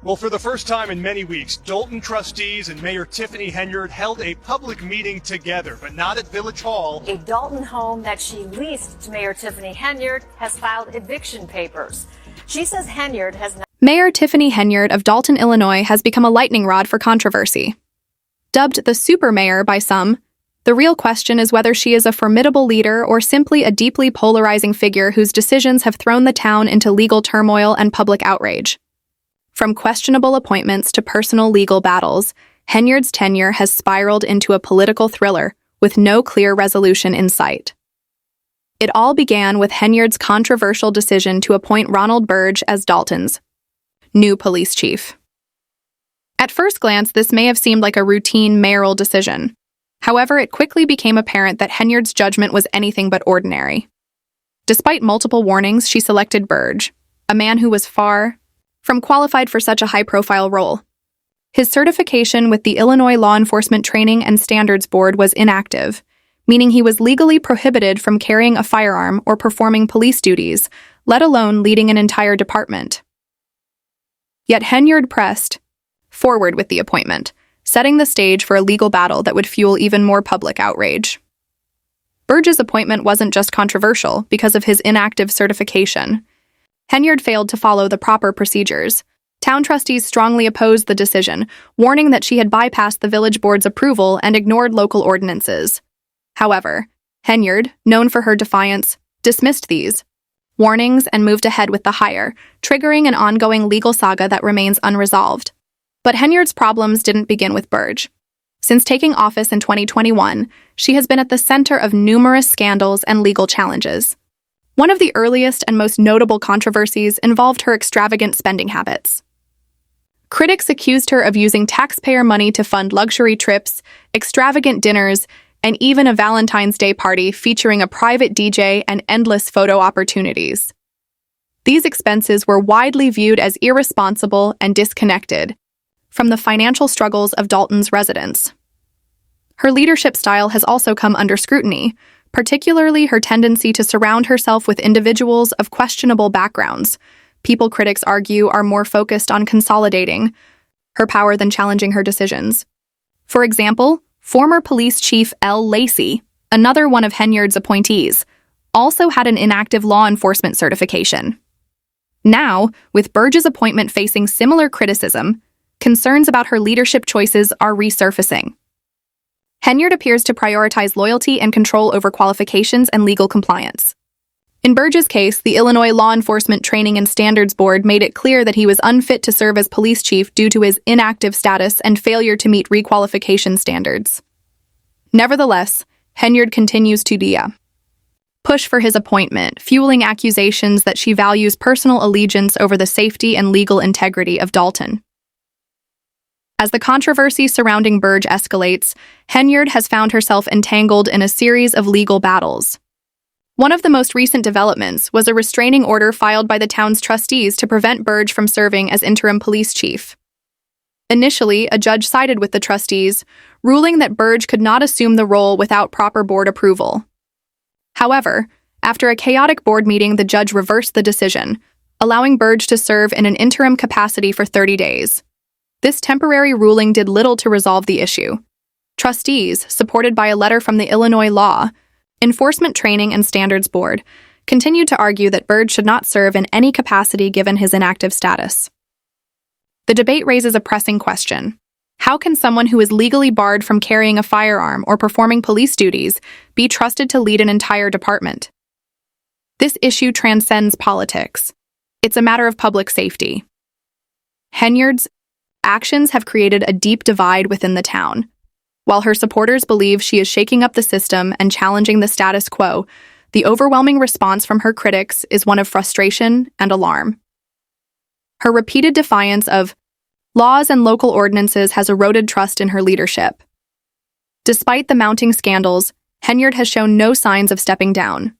Well, for the first time in many weeks, Dolton trustees and Mayor Tiffany Henyard held a public meeting together, but not at Village Hall. A Dolton home that she leased to Mayor Tiffany Henyard has filed eviction papers. She says Henyard has not. Mayor Tiffany Henyard of Dolton, Illinois, has become a lightning rod for controversy. Dubbed the super mayor by some, the real question is whether she is a formidable leader or simply a deeply polarizing figure whose decisions have thrown the town into legal turmoil and public outrage. From questionable appointments to personal legal battles, Henyard's tenure has spiraled into a political thriller with no clear resolution in sight. It all began with Henyard's controversial decision to appoint Ronald Burge as Dolton's new police chief. At first glance, this may have seemed like a routine mayoral decision. However, it quickly became apparent that Henyard's judgment was anything but ordinary. Despite multiple warnings, she selected Burge, a man who was far from qualified for such a high-profile role. His certification with the Illinois Law Enforcement Training and Standards Board was inactive, meaning he was legally prohibited from carrying a firearm or performing police duties, let alone leading an entire department. Yet Henyard pressed forward with the appointment, setting the stage for a legal battle that would fuel even more public outrage. Burge's appointment wasn't just controversial because of his inactive certification. Henyard failed to follow the proper procedures. Town trustees strongly opposed the decision, warning that she had bypassed the village board's approval and ignored local ordinances. However, Henyard, known for her defiance, dismissed these warnings and moved ahead with the hire, triggering an ongoing legal saga that remains unresolved. But Henyard's problems didn't begin with Burge. Since taking office in 2021, she has been at the center of numerous scandals and legal challenges. One of the earliest and most notable controversies involved her extravagant spending habits. Critics accused her of using taxpayer money to fund luxury trips, extravagant dinners, and even a Valentine's Day party featuring a private DJ and endless photo opportunities. These expenses were widely viewed as irresponsible and disconnected from the financial struggles of Dolton's residents. Her leadership style has also come under scrutiny, particularly her tendency to surround herself with individuals of questionable backgrounds. People critics argue are more focused on consolidating her power than challenging her decisions. For example, former police chief L. Lacey, another one of Henyard's appointees, also had an inactive law enforcement certification. Now, with Burge's appointment facing similar criticism, concerns about her leadership choices are resurfacing. Henyard appears to prioritize loyalty and control over qualifications and legal compliance. In Burge's case, the Illinois Law Enforcement Training and Standards Board made it clear that he was unfit to serve as police chief due to his inactive status and failure to meet requalification standards. Nevertheless, Henyard continues to push for his appointment, fueling accusations that she values personal allegiance over the safety and legal integrity of Dolton. As the controversy surrounding Burge escalates, Henyard has found herself entangled in a series of legal battles. One of the most recent developments was a restraining order filed by the town's trustees to prevent Burge from serving as interim police chief. Initially, a judge sided with the trustees, ruling that Burge could not assume the role without proper board approval. However, after a chaotic board meeting, the judge reversed the decision, allowing Burge to serve in an interim capacity for 30 days. This temporary ruling did little to resolve the issue. Trustees, supported by a letter from the Illinois Law Enforcement Training and Standards Board, continued to argue that Burge should not serve in any capacity given his inactive status. The debate raises a pressing question. How can someone who is legally barred from carrying a firearm or performing police duties be trusted to lead an entire department? This issue transcends politics. It's a matter of public safety. Henyard's actions have created a deep divide within the town. While her supporters believe she is shaking up the system and challenging the status quo, the overwhelming response from her critics is one of frustration and alarm. Her repeated defiance of laws and local ordinances has eroded trust in her leadership. Despite the mounting scandals, Henyard has shown no signs of stepping down.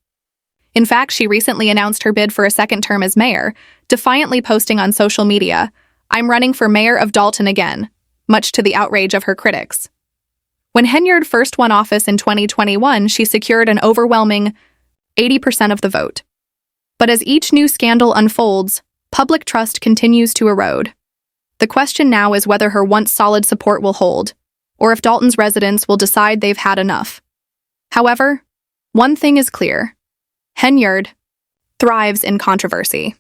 In fact, she recently announced her bid for a second term as mayor, defiantly posting on social media, "I'm running for mayor of Dolton again," much to the outrage of her critics. When Henyard first won office in 2021, she secured an overwhelming 80% of the vote. But as each new scandal unfolds, public trust continues to erode. The question now is whether her once solid support will hold, or if Dolton's residents will decide they've had enough. However, one thing is clear. Henyard thrives in controversy.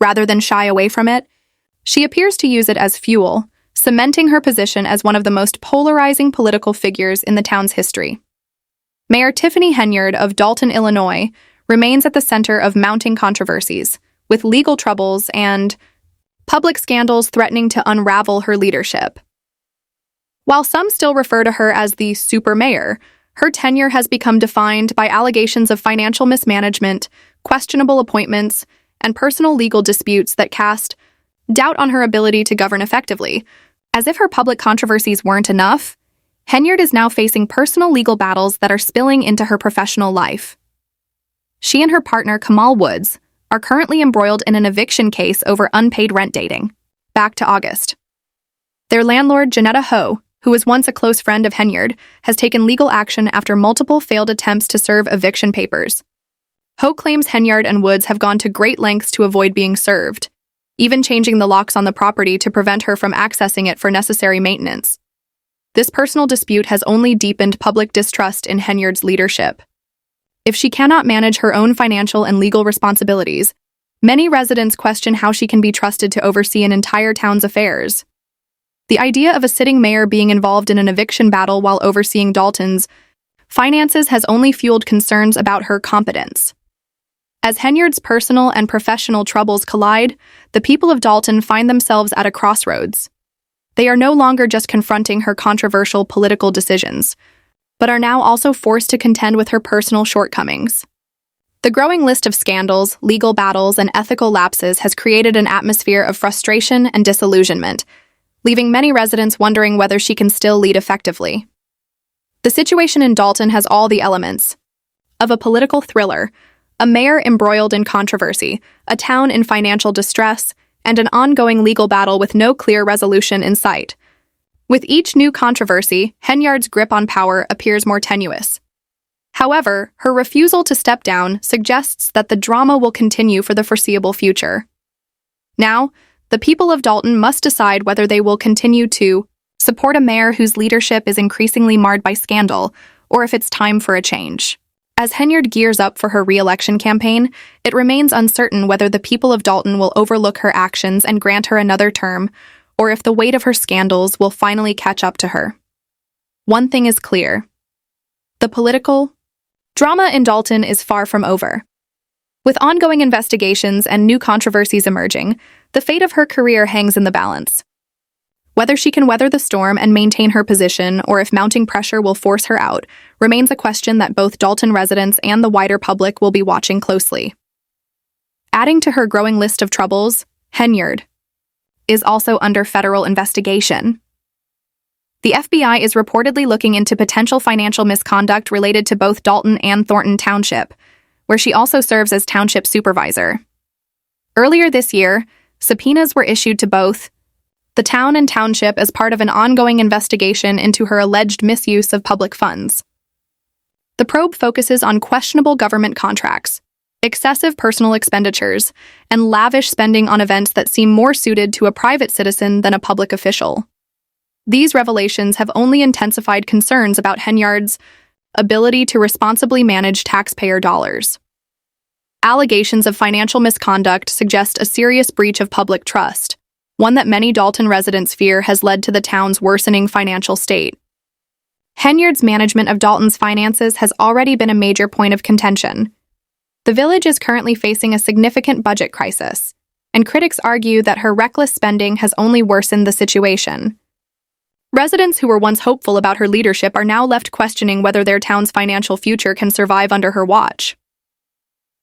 Rather than shy away from it, she appears to use it as fuel, cementing her position as one of the most polarizing political figures in the town's history. Mayor Tiffany Henyard of Dolton, Illinois, remains at the center of mounting controversies, with legal troubles and public scandals threatening to unravel her leadership. While some still refer to her as the super mayor, her tenure has become defined by allegations of financial mismanagement, questionable appointments, and personal legal disputes that cast doubt on her ability to govern effectively. As if her public controversies weren't enough, Henyard is now facing personal legal battles that are spilling into her professional life. She and her partner, Kamal Woods, are currently embroiled in an eviction case over unpaid rent dating, back to August. Their landlord, Janetta Ho, who was once a close friend of Henyard, has taken legal action after multiple failed attempts to serve eviction papers. Ho claims Henyard and Woods have gone to great lengths to avoid being served, even changing the locks on the property to prevent her from accessing it for necessary maintenance. This personal dispute has only deepened public distrust in Henyard's leadership. If she cannot manage her own financial and legal responsibilities, many residents question how she can be trusted to oversee an entire town's affairs. The idea of a sitting mayor being involved in an eviction battle while overseeing Dolton's finances has only fueled concerns about her competence. As Henyard's personal and professional troubles collide, the people of Dolton find themselves at a crossroads. They are no longer just confronting her controversial political decisions, but are now also forced to contend with her personal shortcomings. The growing list of scandals, legal battles, and ethical lapses has created an atmosphere of frustration and disillusionment, leaving many residents wondering whether she can still lead effectively. The situation in Dolton has all the elements of a political thriller, a mayor embroiled in controversy, a town in financial distress, and an ongoing legal battle with no clear resolution in sight. With each new controversy, Henyard's grip on power appears more tenuous. However, her refusal to step down suggests that the drama will continue for the foreseeable future. Now, the people of Dolton must decide whether they will continue to support a mayor whose leadership is increasingly marred by scandal, or if it's time for a change. As Henyard gears up for her re-election campaign, it remains uncertain whether the people of Dolton will overlook her actions and grant her another term, or if the weight of her scandals will finally catch up to her. One thing is clear. The political drama in Dolton is far from over. With ongoing investigations and new controversies emerging, the fate of her career hangs in the balance. Whether she can weather the storm and maintain her position, or if mounting pressure will force her out, remains a question that both Dolton residents and the wider public will be watching closely. Adding to her growing list of troubles, Henyard is also under federal investigation. The FBI is reportedly looking into potential financial misconduct related to both Dolton and Thornton Township, where she also serves as township supervisor. Earlier this year, subpoenas were issued to both the town and township as part of an ongoing investigation into her alleged misuse of public funds. The probe focuses on questionable government contracts, excessive personal expenditures, and lavish spending on events that seem more suited to a private citizen than a public official. These revelations have only intensified concerns about Henyard's ability to responsibly manage taxpayer dollars. Allegations of financial misconduct suggest a serious breach of public trust, one that many Dolton residents fear has led to the town's worsening financial state. Henyard's management of Dolton's finances has already been a major point of contention. The village is currently facing a significant budget crisis, and critics argue that her reckless spending has only worsened the situation. Residents who were once hopeful about her leadership are now left questioning whether their town's financial future can survive under her watch.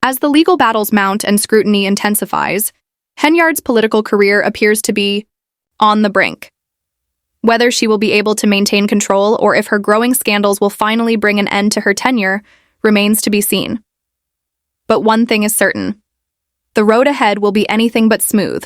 As the legal battles mount and scrutiny intensifies, Henyard's political career appears to be on the brink. Whether she will be able to maintain control or if her growing scandals will finally bring an end to her tenure remains to be seen. But one thing is certain. The road ahead will be anything but smooth.